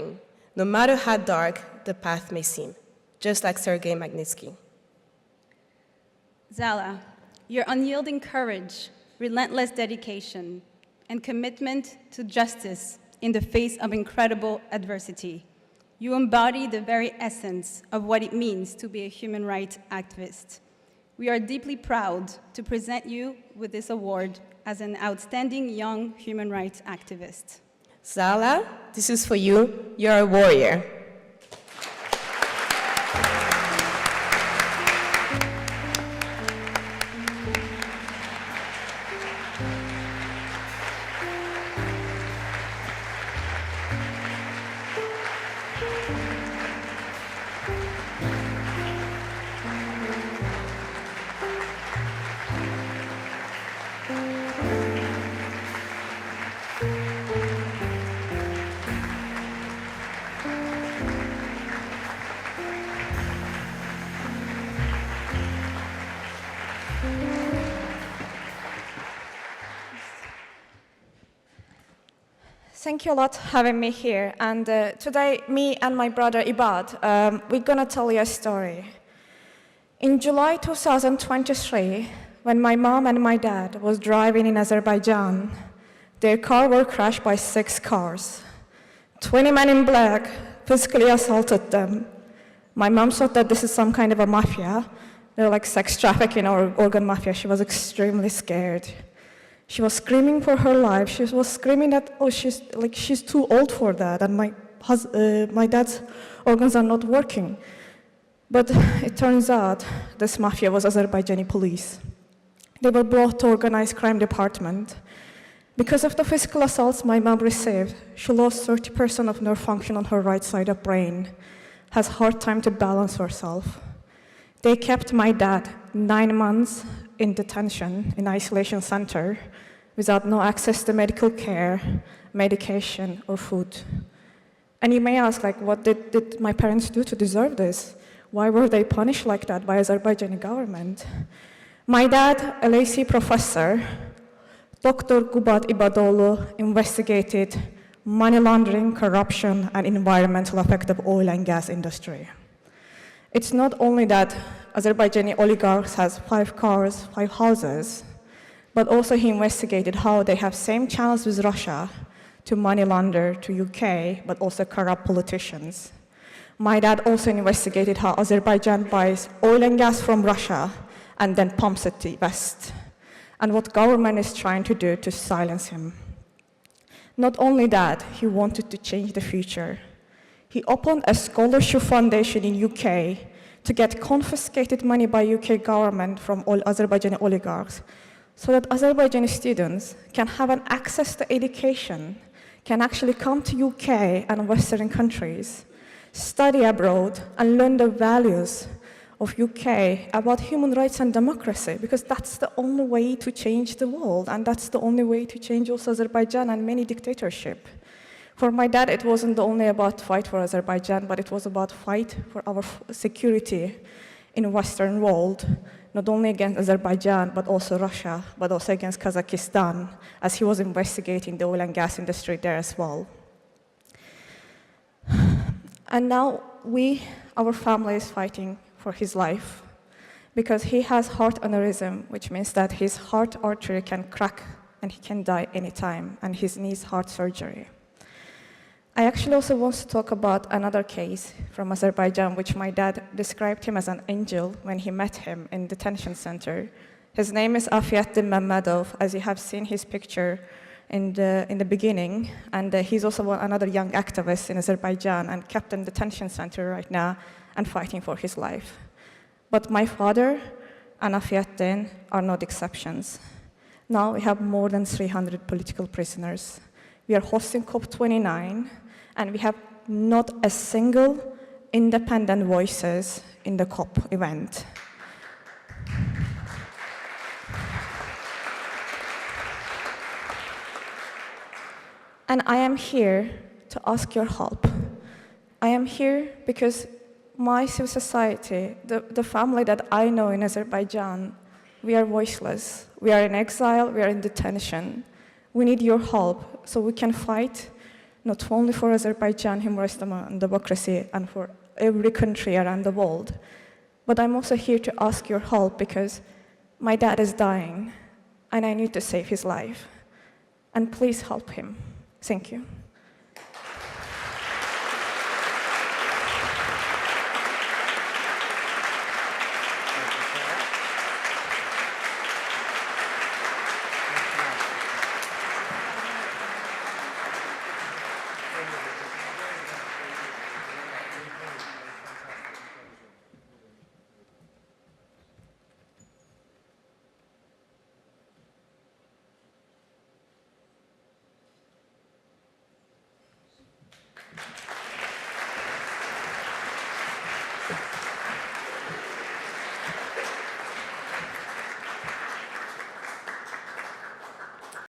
bring, no matter how dark the path may seem, just like Sergey Maqnitski. Zala, your unyielding courage, relentless dedication, and commitment to justice in the face of incredible adversity. You embody the very essence of what it means to be a human rights activist. We are deeply proud to present you with this award as an outstanding young human rights activist. Zala, this is for you. You're a warrior. Thank you a lot for having me here. And today, me and my brother Ibad, we're gonna tell you a story. In July 2023, when my mom and my dad was driving in Azerbaijan, their car was crashed by 6 cars. 20 men in black physically assaulted them. My mom thought that this is some kind of a mafia. They're like sex trafficking or organ mafia. She was extremely scared. She was screaming for her life. She was screaming that, oh, she's too old for that, and my dad's organs are not working. But it turns out this mafia was Azerbaijani police. They were brought to organized crime department. Because of the physical assaults my mom received, she lost 30% of nerve function on her right side of brain, has hard time to balance herself. They kept my dad 9 months in detention, in isolation center, without no access to medical care, medication, or food. And you may ask, like, what did my parents do to deserve this? Why were they punished like that by Azerbaijani government? My dad, Aleksey professor, Dr. Qubad İbadoğlunun, investigated money laundering, corruption, and environmental effect of oil and gas industry. It's not only that Azerbaijani oligarchs has 5 cars, 5 houses, but also he investigated how they have same channels with Russia to money launder to UK, but also corrupt politicians. My dad also investigated how Azerbaijan buys oil and gas from Russia and then pumps it to the West, and what government is trying to do to silence him. Not only that, he wanted to change the future. He opened a scholarship foundation in UK to get confiscated money by UK government from all Azerbaijani oligarchs, so that Azerbaijani students can have an access to education, can actually come to UK and Western countries, study abroad, and learn the values of UK about human rights and democracy, because that's the only way to change the world, and that's the only way to change also Azerbaijan and many dictatorship. For my dad, it wasn't only about fight for Azerbaijan, but it was about fight for our security in Western world, not only against Azerbaijan, but also Russia, but also against Kazakhstan, as he was investigating the oil and gas industry there as well. And now our family is fighting for his life, because he has heart aneurysm, which means that his heart artery can crack and he can die anytime, and he needs heart surgery. I actually also want to talk about another case from Azerbaijan, which my dad described him as an angel when he met him in the detention center. His name is Afiyattin Mammadov, as you have seen his picture in the beginning, and he's also another young activist in Azerbaijan and kept in detention center right now and fighting for his life. But my father and Afiyattin are not exceptions. Now we have more than 300 political prisoners. We are hosting COP29, and we have not a single independent voices in the COP event. And I am here to ask your help. I am here because my civil society, the family that I know in Azerbaijan, we are voiceless. We are in exile, we are in detention. We need your help so we can fight not only for Azerbaijan and democracy and for every country around the world, but I'm also here to ask your help because my dad is dying and I need to save his life. And please help him. Thank you.